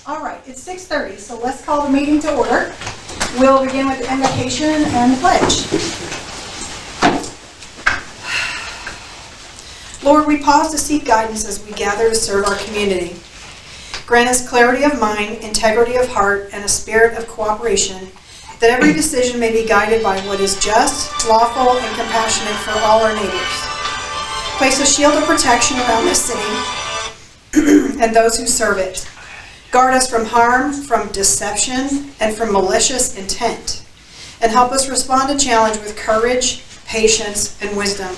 All right, it's 6:30, so let's call the meeting to order. We'll begin with the invocation and the pledge. Lord, we pause to seek guidance as we gather to serve our community. Grant us clarity of mind, integrity of heart, and a spirit of cooperation, that every decision may be guided by what is just, lawful, and compassionate for all our neighbors. Place a shield of protection around this city and those who serve it. Guard us from harm, from deception, and from malicious intent. And help us respond to challenge with courage, patience, and wisdom.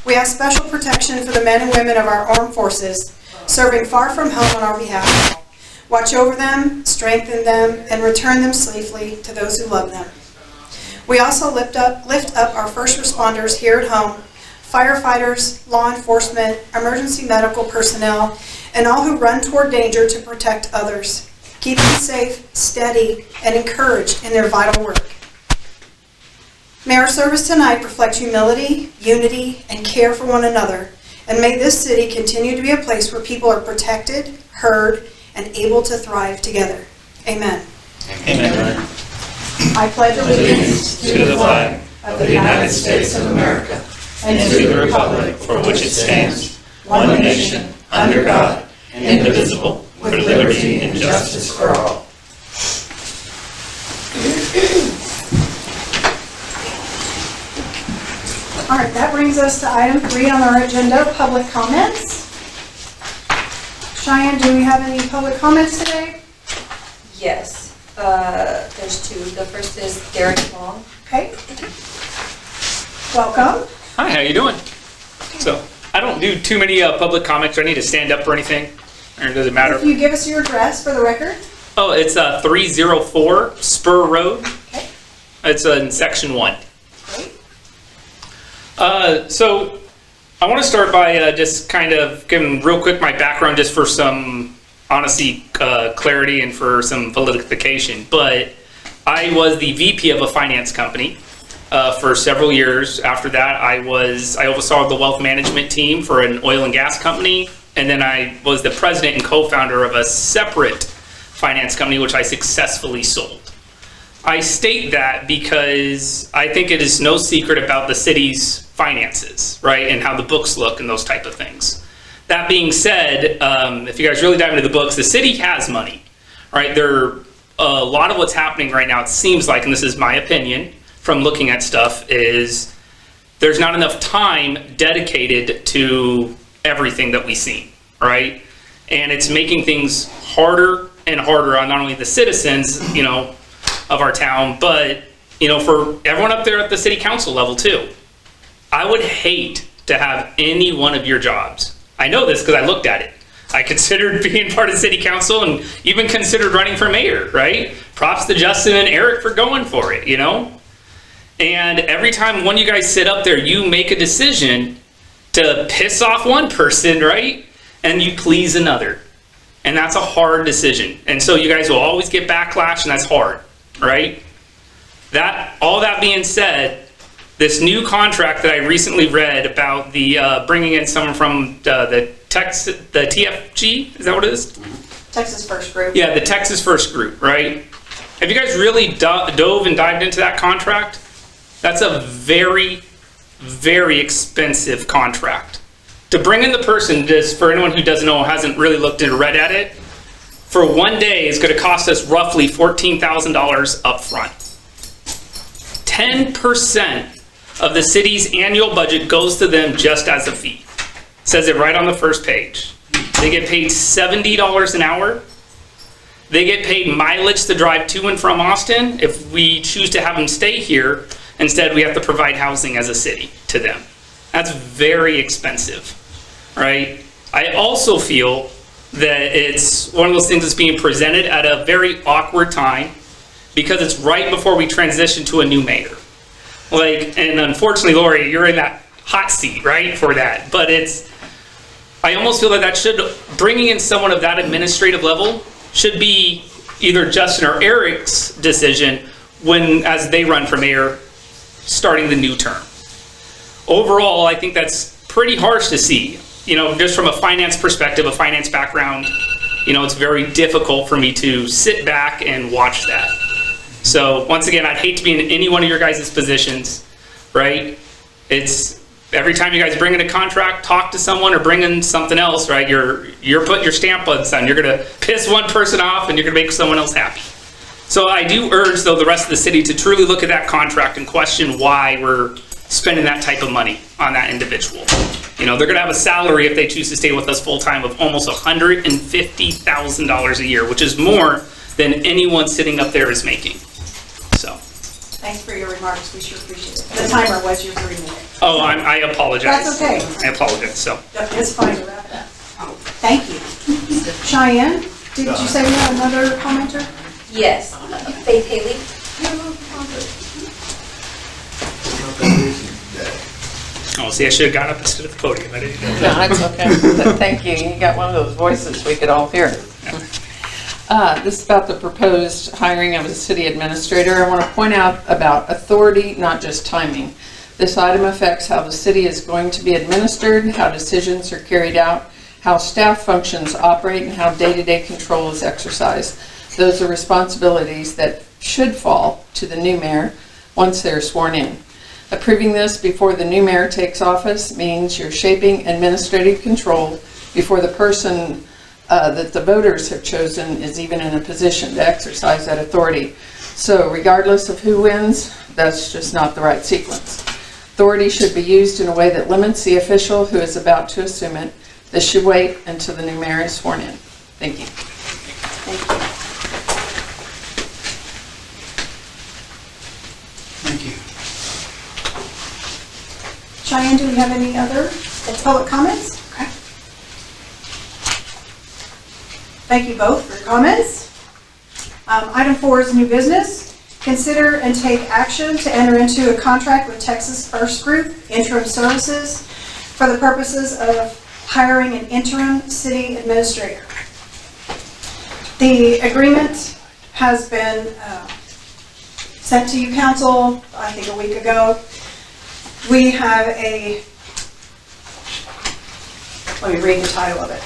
We ask special protection for the men and women of our armed forces, serving far from home on our behalf. Watch over them, strengthen them, and return them safely to those who love them. We also lift up our first responders here at home, firefighters, law enforcement, emergency medical personnel, and all who run toward danger to protect others. Keep them safe, steady, and encouraged in their vital work. May our service tonight reflect humility, unity, and care for one another, and may this city continue to be a place where people are protected, heard, and able to thrive together. Amen. Amen. I pledge allegiance To the flag of the United States of America and to the republic for which it stands, one nation, under God, indivisible, with liberty and justice for all. All right, that brings us to item 3 on our agenda, public comments. Cheyenne, do we have any public comments today? Yes, there's 2. The first is Derek Long. Okay. Welcome. Hi, how you doing? So, I don't do too many public comments. Do I need to stand up for anything? Or does it matter? If you give us your address for the record. Oh, it's 304 Spur Road. Okay. It's in Section 1. Great. So, I want to start by just kind of giving real quick my background just for some honesty, clarity, and for some validification. But I was the VP of a finance company for several years. After that, I oversaw the wealth management team for an oil and gas company. And then I was the president and co-founder of a separate finance company, which I successfully sold. I state that because I think it is no secret about the city's finances, right, and how the books look and those type of things. That being said, if you guys really dive into the books, the city has money, right? A lot of what's happening right now, it seems like, and this is my opinion from looking at stuff, is there's not enough time dedicated to everything that we see, right? And it's making things harder and harder on not only the citizens, of our town, but, for everyone up there at the city council level too. I would hate to have any one of your jobs. I know this because I looked at it. I considered being part of city council and even considered running for mayor, right? Props to Justin and Eric for going for it, And every time one of you guys sit up there, you make a decision to piss off one person, right? And you please another. And that's a hard decision. And so you guys will always get backlash, and that's hard, right? All that being said, this new contract that I recently read about the bringing in someone from the TFG, is that what it is? Texas First Group. Yeah, the Texas First Group, right? Have you guys really dove and dived into that contract? That's a very, very expensive contract. To bring in the person, just for anyone who doesn't know, hasn't really looked and read at it, for one day is going to cost us roughly $14,000 up front. 10% of the city's annual budget goes to them just as a fee. It says it right on the first page. They get paid $70 an hour. They get paid mileage to drive to and from Austin. If we choose to have them stay here, instead we have to provide housing as a city to them. That's very expensive, right? I also feel that it's one of those things that's being presented at a very awkward time because it's right before we transition to a new mayor. And unfortunately, Lori, you're in that hot seat, right, for that. But I almost feel that should, bringing in someone of that administrative level should be either Justin or Eric's decision as they run for mayor starting the new term. Overall, I think that's pretty harsh to see, just from a finance perspective, a finance background. it's very difficult for me to sit back and watch that. So once again, I'd hate to be in any one of your guys' positions, right? It's every time you guys bring in a contract, talk to someone or bring in something else, right? You're putting your stamp on something. You're gonna piss one person off and you're gonna make someone else happy. So I do urge, though, the rest of the city to truly look at that contract and question why we're spending that type of money on that individual. They're going to have a salary if they choose to stay with us full-time of almost $150,000 a year, which is more than anyone sitting up there is making. So. Thanks for your remarks. We sure appreciate it. The timer was your 3 minutes. Oh, I apologize. That's okay. I apologize. So. It's fine to wrap that. Thank you. Cheyenne, did you say we had another commenter? Yes, Faith Haley. Oh, see, I should have got up and stood at the podium. I didn't do No, that. it's okay. Thank you. You got one of those voices we could all hear. This is about the proposed hiring of a city administrator. I want to point out about authority, not just timing. This item affects how the city is going to be administered, how decisions are carried out, how staff functions operate, and how day-to-day control is exercised. Those are responsibilities that should fall to the new mayor once they're sworn in. Approving this before the new mayor takes office means you're shaping administrative control before the person that the voters have chosen is even in a position to exercise that authority. So regardless of who wins, that's just not the right sequence. Authority should be used in a way that limits the official who is about to assume it. This should wait until the new mayor is sworn in. Thank you. Thank you. Thank you. Cheyenne, do we have any other public comments? Okay. Thank you both for your comments. Item 4 is new business. Consider and take action to enter into a contract with Texas First Group Interim Services for the purposes of hiring an interim city administrator. The agreement has been sent to you, council, I think a week ago. We have let me read the title of it.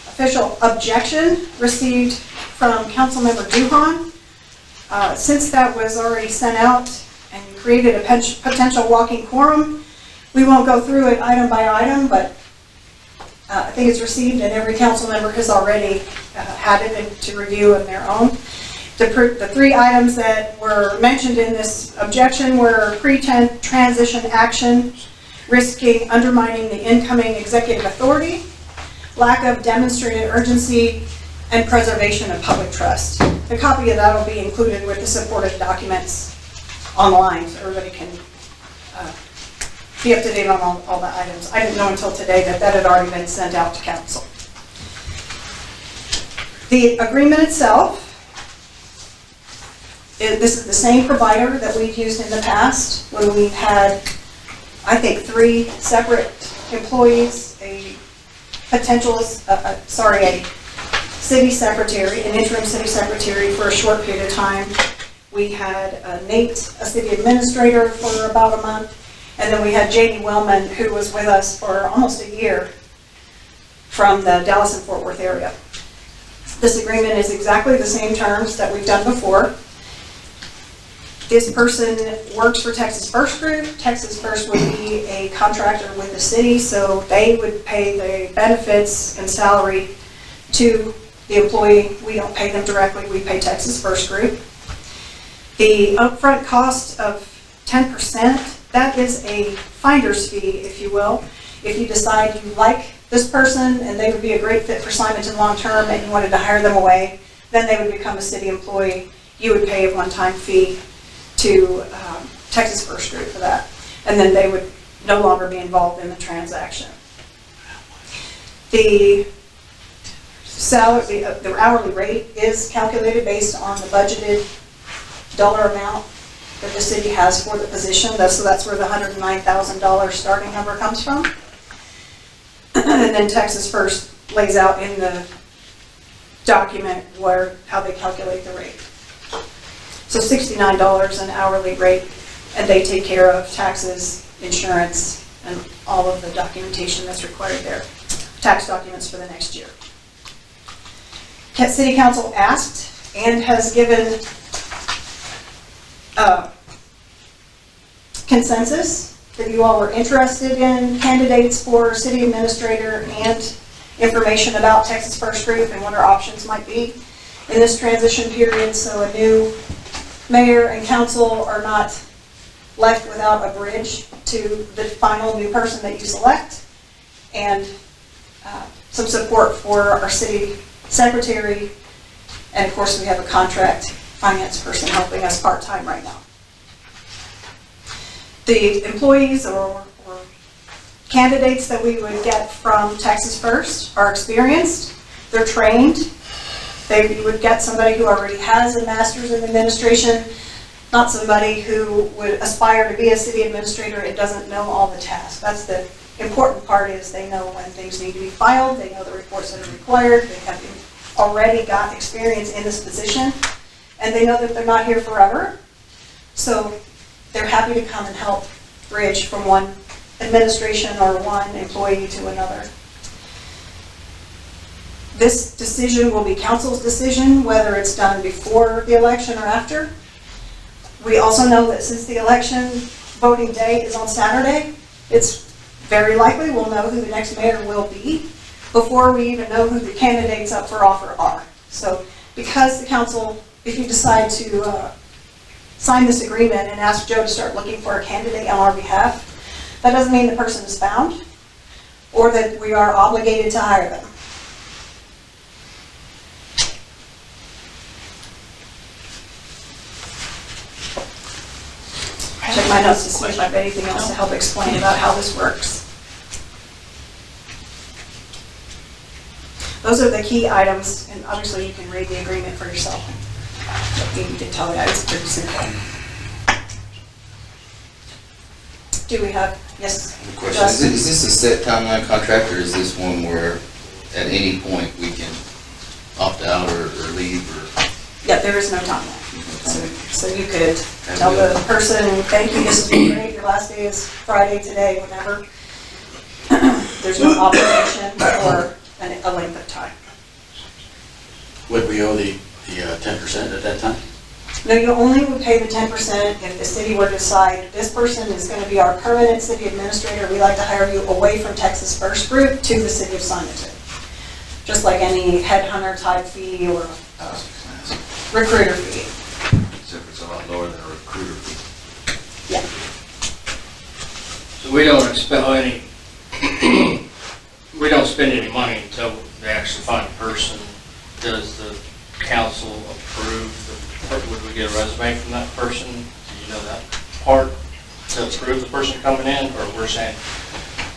Official objection received from Councilmember Duhan. Since that was already sent out and created a potential walking quorum, we won't go through it item by item, but I think it's received and every council member has already had it to review on their own. The 3 items that were mentioned in this objection were pre-transition action, risking undermining the incoming executive authority, lack of demonstrated urgency, and preservation of public trust. A copy of that will be included with the supportive documents online so everybody can be up to date on all the items. I didn't know until today that had already been sent out to council. The agreement itself, this is the same provider that we've used in the past when we've had, I think, 3 separate employees, a city secretary, an interim city secretary for a short period of time. We had Nate, a city administrator, for about a month, and then we had Jamie Wellman, who was with us for almost a year from the Dallas and Fort Worth area. This agreement is exactly the same terms that we've done before. This person works for Texas First Group. Texas First would be a contractor with the city, so they would pay the benefits and salary to the employee. We don't pay them directly, we pay Texas First Group. The upfront cost of 10%, that is a finder's fee, if you will. If you decide you like this person and they would be a great fit for Simonton long-term and you wanted to hire them away, then they would become a city employee. You would pay a one-time fee to Texas First Group for that. And then they would no longer be involved in the transaction. The salary, the hourly rate is calculated based on the budgeted dollar amount that the city has for the position. So that's where the $109,000 starting number comes from. And then Texas First lays out in the document how they calculate the rate. So $69 an hourly rate, and they take care of taxes, insurance, and all of the documentation that's required there. Tax documents for the next year. City Council asked and has given consensus that you all were interested in candidates for city administrator and information about Texas First Group and what our options might be in this transition period, so a new mayor and council are not left without a bridge to the final new person that you select, and some support for our city secretary, and of course we have a contract finance person helping us part-time right now. The employees or candidates that we would get from Texas First are experienced, they're trained. You would get somebody who already has a master's in administration, not somebody who would aspire to be a city administrator and doesn't know all the tasks. That's the important part, is they know when things need to be filed, they know the reports that are required, they have already got experience in this position, and they know that they're not here forever. So they're happy to come and help bridge from one administration or one employee to another. This decision will be council's decision, whether it's done before the election or after. We also know that since the election voting day is on Saturday, it's very likely we'll know who the next mayor will be before we even know who the candidates up for offer are. So because the council, if you decide to sign this agreement and ask Joe to start looking for a candidate on our behalf, that doesn't mean the person is found or that we are obligated to hire them. Check my notes to see if I have anything else to help explain about how this works. Those are the key items, and obviously you can read the agreement for yourself. You can tell that it's pretty simple. Do we have, yes? Question, is this a set timeline contract, or is this one where at any point we can opt out or leave? Or? Yeah, there is no timeline. So you could tell the person, thank you, this has been great, your last day is Friday today, whatever. There's no obligation or a length of time. Would we owe the 10% at that time? No, you only would pay the 10% if the city were to decide this person is going to be our permanent city administrator. We like to hire you away from Texas First Group to the city of Simonton. Just like any headhunter type fee or recruiter fee. Except it's a lot lower than a recruiter fee. Yeah. So we don't expel any, we don't spend any money until they actually find a person. Does the council approve would we get a resume from that person? Do you know that part to approve the person coming in, or we're saying,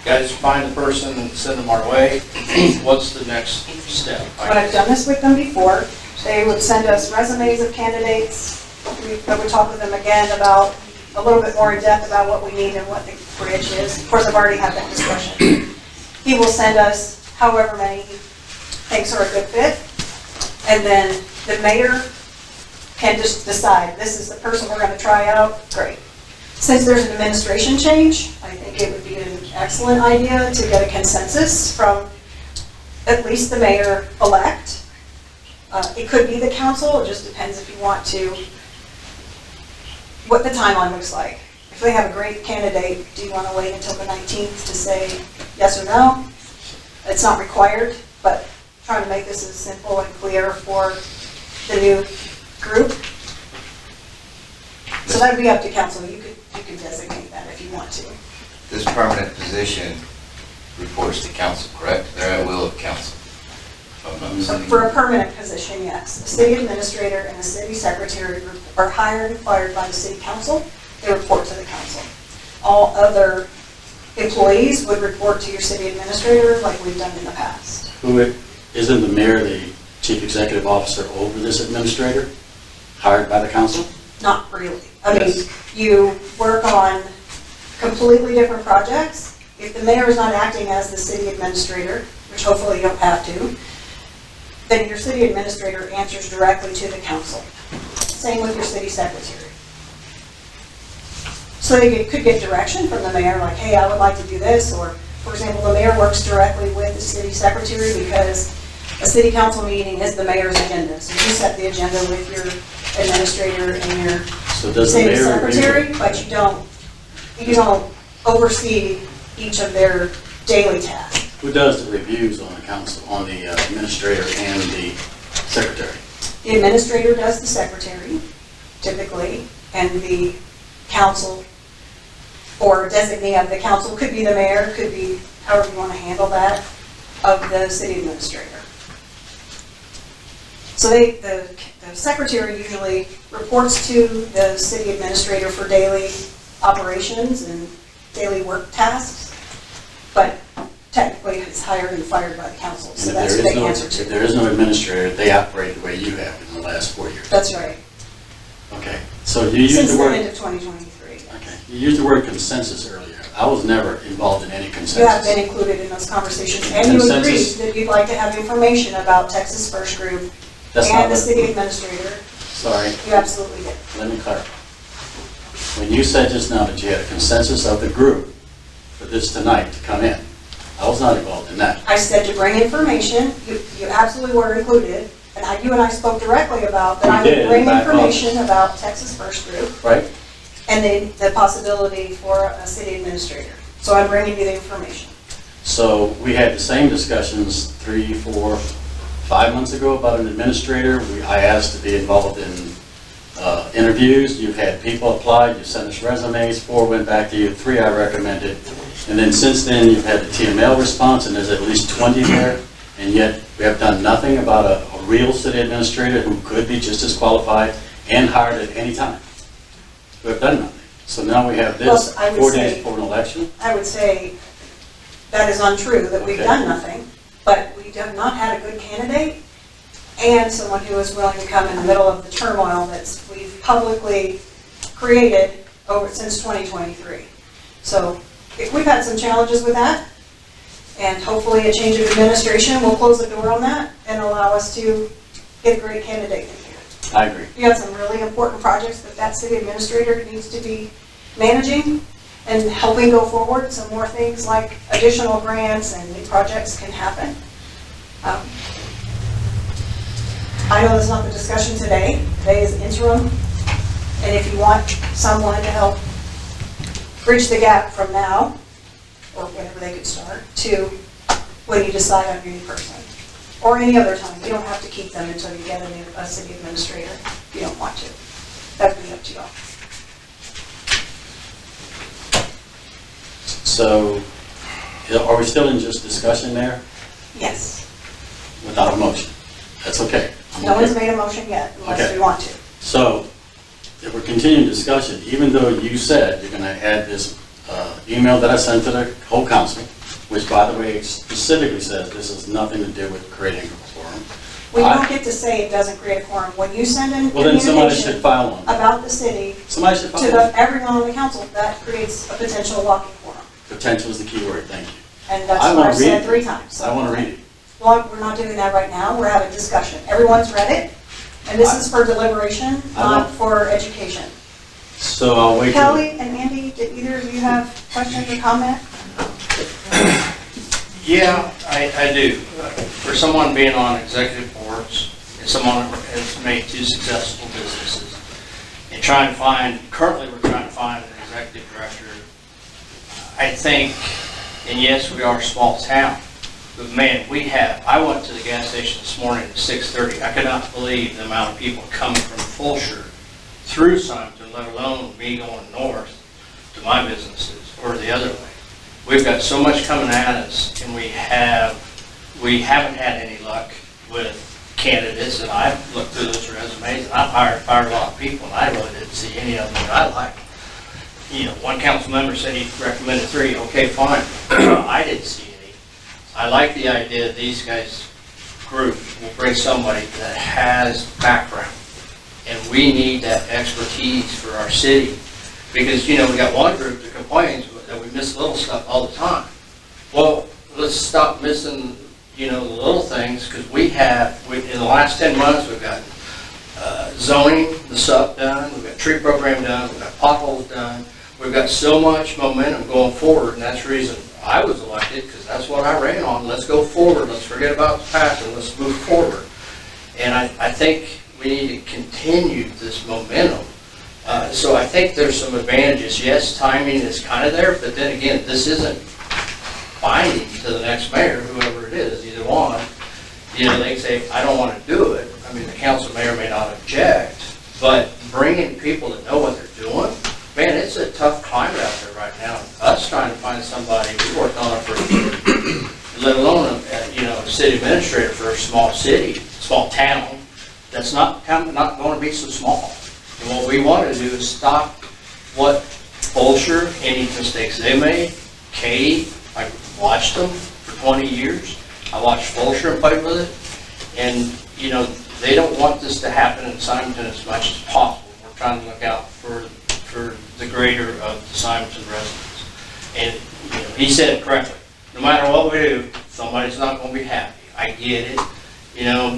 guys, find the person and send them our way? What's the next step? When I've done this with them before, they would send us resumes of candidates. I would talk with them again about a little bit more in depth about what we need and what the bridge is. Of course, I've already had that discussion. He will send us however many he thinks are a good fit, and then the mayor can just decide, this is the person we're going to try out, great. Since there's an administration change, I think it would be an excellent idea to get a consensus from at least the mayor-elect. It could be the council, it just depends if you want to, what the timeline looks like. If they have a great candidate, do you want to wait until the 19th to say yes or no? It's not required, but trying to make this as simple and clear for the new group. So that would be up to council. You could designate that if you want to. This permanent position reports to council, correct? They're at will of council. So for a permanent position, yes. The city administrator and the city secretary are hired and fired by the city council. They report to the council. All other employees would report to your city administrator like we've done in the past. Isn't the mayor the chief executive officer over this administrator, hired by the council? Not really. I mean, you work on completely different projects. If the mayor is not acting as the city administrator, which hopefully you don't have to, then your city administrator answers directly to the council. Same with your city secretary. So they could get direction from the mayor, like, hey, I would like to do this, or, for example, the mayor works directly with the city secretary because A city council meeting is the mayor's agenda, so you set the agenda with your administrator and your So does the city mayor review secretary, it? but you don't oversee each of their daily tasks. Who does the reviews on the council, on the administrator and the secretary? The administrator does the secretary, typically, and the council, or designee of the council, could be the mayor, could be however you want to handle that, of the city administrator. So the secretary usually reports to the city administrator for daily operations and daily work tasks, but technically it's hired and fired by the council, so And that's if what there they is answer no, if to. there is no administrator, they operate the way you have in the last 4 years. That's right. Okay, so you use Since the the word, end of 2023. okay, you used the word consensus earlier. I was never involved in any consensus. You have been included in those conversations, and you agreed Consensus. that you'd like to have information about Texas First Group That's not and the what- city administrator. Sorry, You absolutely did. let me clarify. When you said just now that you had a consensus of the group for this tonight to come in, I was not involved in that. I said to bring information, you absolutely were included, and you and I spoke directly about that We I did, would bring back information about Texas First Group Right? and the possibility for a city administrator. So I'm bringing you the information. So we had the same discussions 3, 4, 5 months ago about an administrator. I asked to be involved in interviews. You've had people apply, you sent us resumes, 4 went back to you, 3 I recommended. And then since then, you've had the TML response, and there's at least 20 there. And yet, we have done nothing about a real city administrator who could be just as qualified and hired at any time. We have done nothing. So now we have this Well, I would 4 say- days before an election. I would say that is untrue, that we've Okay. done nothing, but we have not had a good candidate and someone who is willing to come in the middle of the turmoil that we've publicly created since 2023. So we've had some challenges with that, and hopefully a change of administration will close the door on that and allow us to get a great candidate in here. I agree. You have some really important projects that city administrator needs to be managing and helping go forward, so more things like additional grants and new projects can happen. I know that's not the discussion today. Today is interim, and if you want someone to help bridge the gap from now, or whenever they could start, to when you decide on your new person, or any other time. You don't have to keep them until you get a city administrator if you don't want to. That would be up to you all. So, are we still in just discussion there Yes. without a motion? That's okay. I'm No one's okay. made a motion yet unless Okay. we want to. So, if we're continuing discussion, even though you said you're gonna add this email that I sent to the whole council, which by the way specifically says this has nothing to do with creating a quorum. We don't get to say it doesn't create a quorum. When you send in Well, then somebody should communication file one. about the city Somebody should to file one. everyone on the council, that creates a potential walking quorum. Potential is the key word, thank you. And that's I what wanna I've read said it. 3 times. I wanna read it. Well, we're not doing that right now. We're having discussion. Everyone's read it, and this is for deliberation, I not won't- for education. So I'll wait till. Kelly and Andy, did either of you have questions or comment? Yeah, I do. For someone being on executive boards, and someone that has made 2 successful businesses, and currently we're trying to find an executive director, I think, and yes, we are a small town, but man, I went to the gas station this morning at 6:30. I could not believe the amount of people coming from Fulshear through Simonton, let alone me going north to my businesses or the other way. We've got so much coming at us, and we haven't had any luck with candidates, and I've looked through those resumes, and I've fired a lot of people, and I really didn't see any of them that I liked. You know, one council member said he recommended 3, okay, fine. I didn't see any. I like the idea that these guys group will bring somebody that has background, and we need that expertise for our city. Because, you know, we got one group that complains that we miss little stuff all the time. Well, let's stop missing, you know, the little things, because in the last 10 months, we've got zoning, the SUP done, we've got tree program done, we've got potholes done, we've got so much momentum going forward, and that's the reason I was elected, because that's what I ran on, let's go forward, let's forget about the past and let's move forward. And I think we need to continue this momentum. So I think there's some advantages. Yes, timing is kind of there, but then again, this isn't binding to the next mayor, whoever it is, either one. You know, they can say, I don't want to do it. I mean, the council may or may not object, but bringing people that know what they're doing, man, it's a tough climate out there right now. Us trying to find somebody, we worked on it for, let alone, a city administrator for a small city, small town, that's not going to be so small. And what we want to do is stop what Fulsher, any mistakes they made. Katie, I watched them for 20 years. I watched Fulsher and played with it. And, they don't want this to happen in Simonton as much as possible. We're trying to look out for the greater of the Simonton residents. And, he said it correctly. No matter what we do, somebody's not going to be happy. I get it,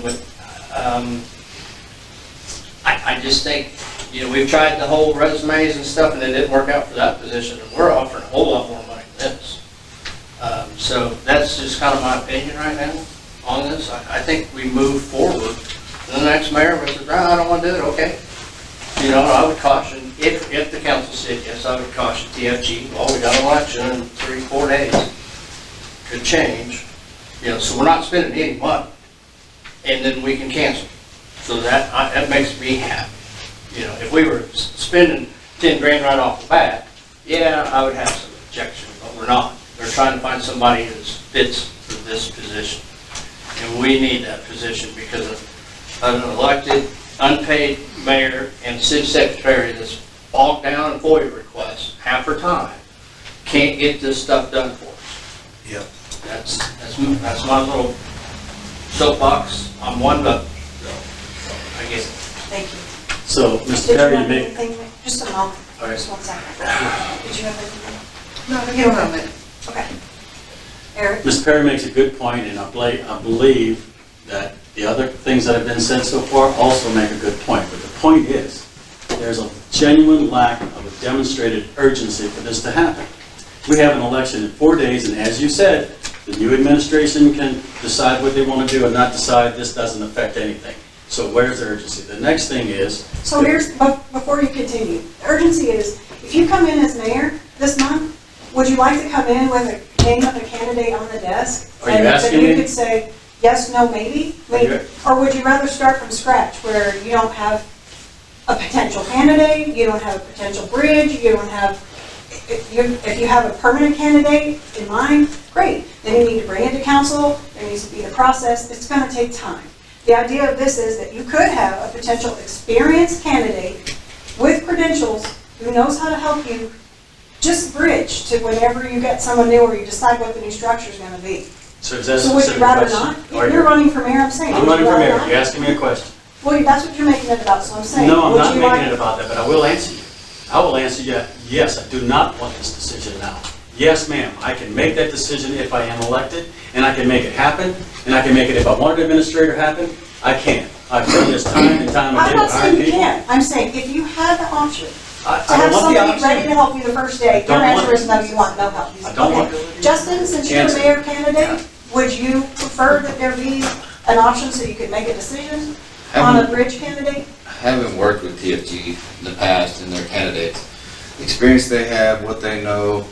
but I just think, we've tried the whole resumes and stuff, and it didn't work out for that position, and we're offering a whole lot more money than this. So that's just kind of my opinion right now on this. I think we move forward. And the next mayor says, I don't want to do it, okay. I would caution, if the council said yes, I would caution TFG, well, we got an election in 3-4 days. Could change. So we're not spending any money, and then we can cancel. So that makes me happy. If we were spending 10 grand right off the bat, yeah, I would have some objection, but we're not. They're trying to find somebody that fits for this position. And we need that position because of an elected, unpaid mayor and city secretary that's bogged down in FOIA requests half her time can't get this stuff done for us. Yep. That's my little soapbox. I'm one vote. I guess. Thank you. So, Mr. Did you Perry, you have make, anything? Just a moment. All right. Just 1 second. Did you have anything? No, give a moment. Okay. Eric? Mr. Perry makes a good point, and I believe that the other things that have been said so far also make a good point. But the point is, there's a genuine lack of a demonstrated urgency for this to happen. We have an election in 4 days, and as you said, the new administration can decide what they want to do and not decide. This doesn't affect anything. So where's the urgency? The next thing is... So here's, before you continue, the urgency is, if you come in as mayor this month, would you like to come in with a name of a candidate on the desk? Are you asking me? me? You could say, yes, no, maybe? Or would you rather start from scratch, where you don't have a potential candidate, you don't have a potential bridge, you don't have, if you have a permanent candidate in mind, great. Then you need to bring it to council, there needs to be the process, it's going to take time. The idea of this is that you could have a potential experienced candidate with credentials who knows how to help you just bridge to whenever you get someone new or you decide what the new structure is going to be. So is that a So would you specific rather question? not? You're running for mayor, I'm saying. I'm would running you for rather mayor. not? You're asking me a question. Well, that's what you're making it about, so I'm saying. No, I'm would not you making like- it about that, but I will answer you. I will answer you, yes, I do not want this decision now. Yes, ma'am, I can make that decision if I am elected, and I can make it happen, and I can make it if I want an administrator happen, I can. I've done this time and time I'm again. not with saying you people. can't. I'm saying if you had the option I to have don't want the somebody ready option. to help you the first day, your don't want answer it. is no, you want no help. I don't want Okay. Justin, since you're the Answer. mayor candidate, would you prefer that there be an option so you could make a decision on a bridge candidate? Having worked with TFG in the past and their candidates, the experience they have, what they know,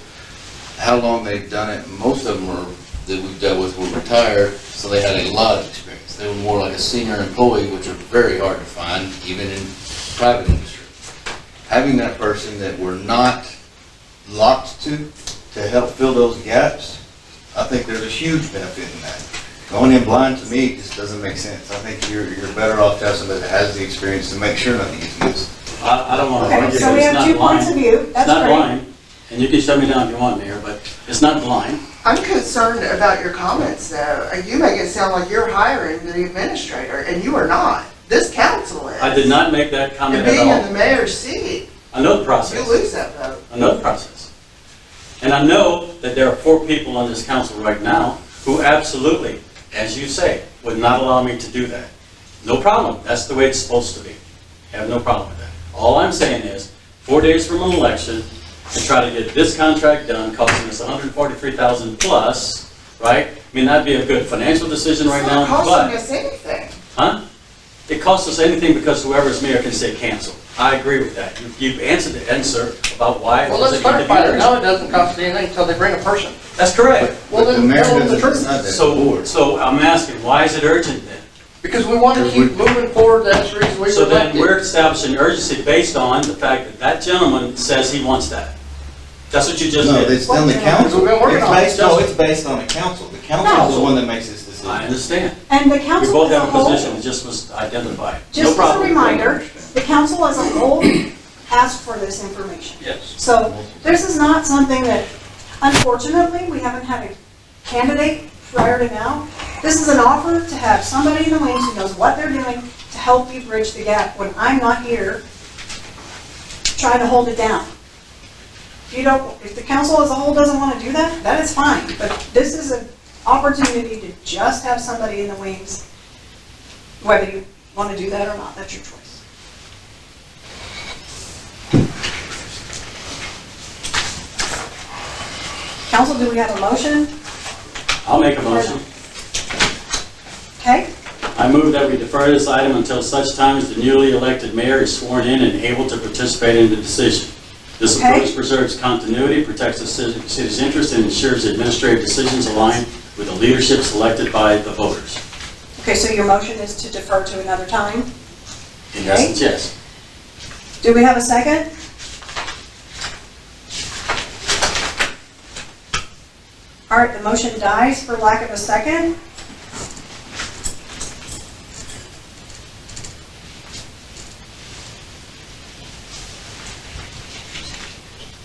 how long they've done it, most of them that we've dealt with were retired, so they had a lot of experience. They were more like a senior employee, which are very hard to find, even in private industry. Having that person that we're not locked to help fill those gaps, I think there's a huge benefit in that. Going in blind to me just doesn't make sense. I think you're better off to have somebody that has the experience to make sure nothing gets missed. I don't want to Okay, argue so that we it's have not 2 points of blind. view. It's That's not great. blind, and you can shut me down if you want, Mayor, but it's not blind. I'm concerned about your comments, though. You make it sound like you're hiring the administrator, and you are not. This council is. I did not make that And comment being in at the all. mayor's seat, I know the you process. lose that vote. I know the process. And I know that there are 4 people on this council right now who absolutely, as you say, would not allow me to do that. No problem. That's the way it's supposed to be. Have no problem with that. All I'm saying is, 4 days from an election, and try to get this contract done, costing us $143,000 plus, right? I mean, that'd be a good financial decision right now, It's not but, costing us anything. huh? It costs us anything because whoever's mayor can say cancel. I agree with that. You've answered the answer about why it Well, let's doesn't need to be clarify that. No, urgent. it doesn't cost anything until they bring a person. That's correct. Well, But the then mayor tell them the doesn't truth. decide that, the board. So I'm asking, why is it urgent then? Because we want to keep moving forward, that's the reason we So were then elected. we're establishing urgency based on the fact that that gentleman says he wants that. That's what you just No, did. it's on the council. We've been working on it. It's based on the council. The council is the one that makes this decision. I understand. And the We council both as a have a whole, position, it just was identified. No just as a problem. reminder, the council as a whole asked for this information. Yes. So this is not something that, unfortunately, we haven't had a candidate prior to now. This is an offer to have somebody in the wings who knows what they're doing to help you bridge the gap when I'm not here trying to hold it down. If the council as a whole doesn't want to do that, that is fine. But this is an opportunity to just have somebody in the wings, whether you want to do that or not, that's your choice. Council, do we have a motion? I'll make a motion. Okay, I move that we defer this item until such time as the newly elected mayor is sworn in and able to participate in the decision. This Okay. approach preserves continuity, protects the city's interest, and ensures administrative decisions align with the leadership selected by the voters. okay, so your motion is to defer to another time. In essence, yes. Do we have a second? All right, the motion dies for lack of a second.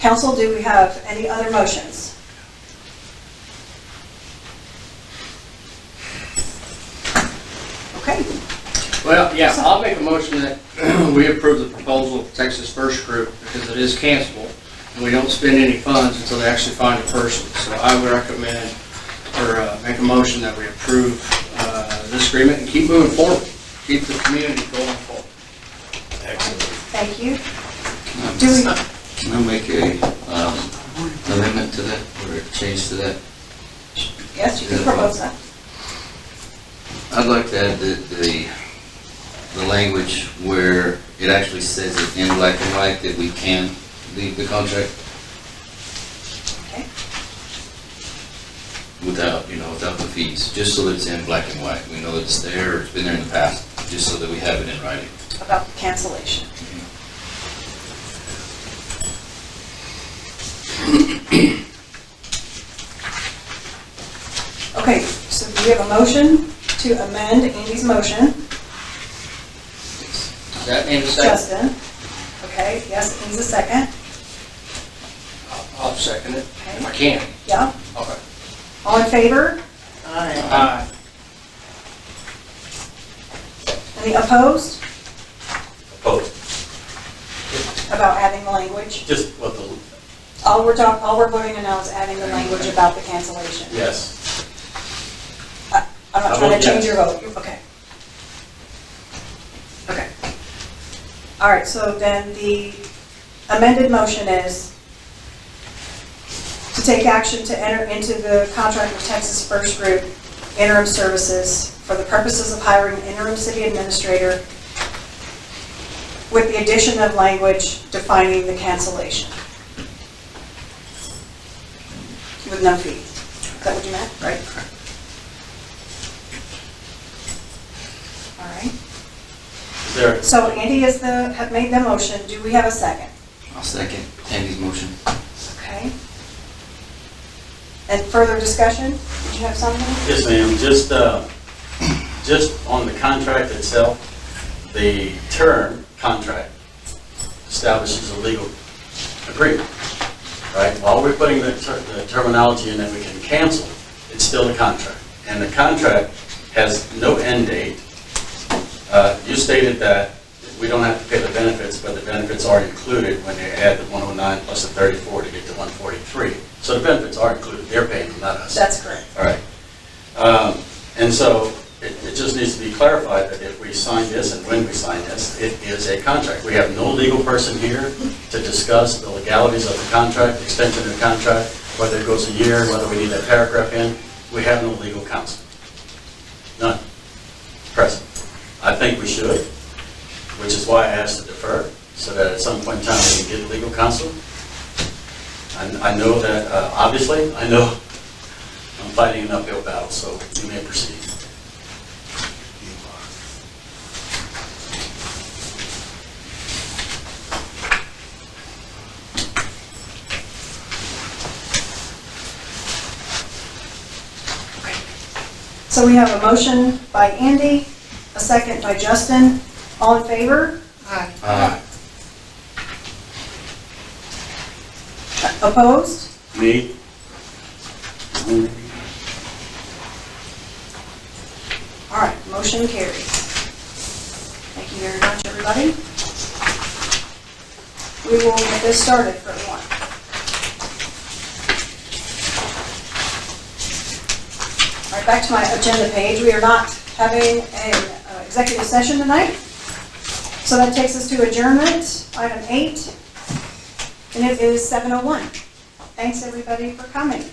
Council, do we have any other motions? Okay, Well, yeah, I'll make a motion that we approve the proposal of Texas First Group because it is cancelable and we don't spend any funds until they actually find a person. So I would recommend or make a motion that we approve this agreement and keep moving forward. Keep the community going forward. Excellent. thank you. Do we, Can I make a amendment to that or a change to that? yes, you can propose that. I'd like to add the language where it actually says it in black and white that we can leave the contract Okay. without the fees, just so that it's in black and white. We know it's there, or it's been there in the past, just so that we have it in writing. About the cancellation. Okay, so we have a motion to amend Andy's motion. Does that need a second? Justin. Okay, yes, it needs a second. I'll second it if I can. Yeah. Okay. All in favor? Aye. Any opposed? Opposed. About adding the language? Just what the, All we're voting on now is adding the language about the cancellation. yes. I'm not I trying vote to change yes. your vote. Okay. Okay. All right, so then the amended motion is to take action to enter into the contract with Texas First Group Interim Services for the purposes of hiring an interim city administrator with the addition of language defining the cancellation. With no fee. Is that what you meant, right? All right. Is there, So Andy have made the motion. Do we have a second? I'll second Andy's motion. Okay. And further discussion? Did you have something? yes, ma'am, just on the contract itself, the term contract establishes a legal agreement, right? While we're putting the terminology in that we can cancel, it's still a contract. And the contract has no end date. You stated that we don't have to pay the benefits, but the benefits are included when they add the 109 plus the 34 to get to 143. So the benefits are included, they're paying them, not us. That's correct. All right. And so it it just needs to be clarified that if we sign this and when we sign this, it is a contract. We have no legal person here to discuss the legalities of the contract, the extension of the contract, whether it goes a year, whether we need that paragraph in. We have no legal counsel. None. Present. I think we should, which is why I asked to defer, so that at some point in time we can get legal counsel. I know that, obviously, I know I'm fighting an uphill battle, so you may proceed. So we have a motion by Andy, a second by Justin. All in favor? Aye. Opposed? Me? All right, motion carries. Thank you very much, everybody. We will get this started for everyone. All right, back to my agenda page. We are not having an executive session tonight. So that takes us to adjournment, item 8, and it is 7:01. Thanks, everybody, for coming.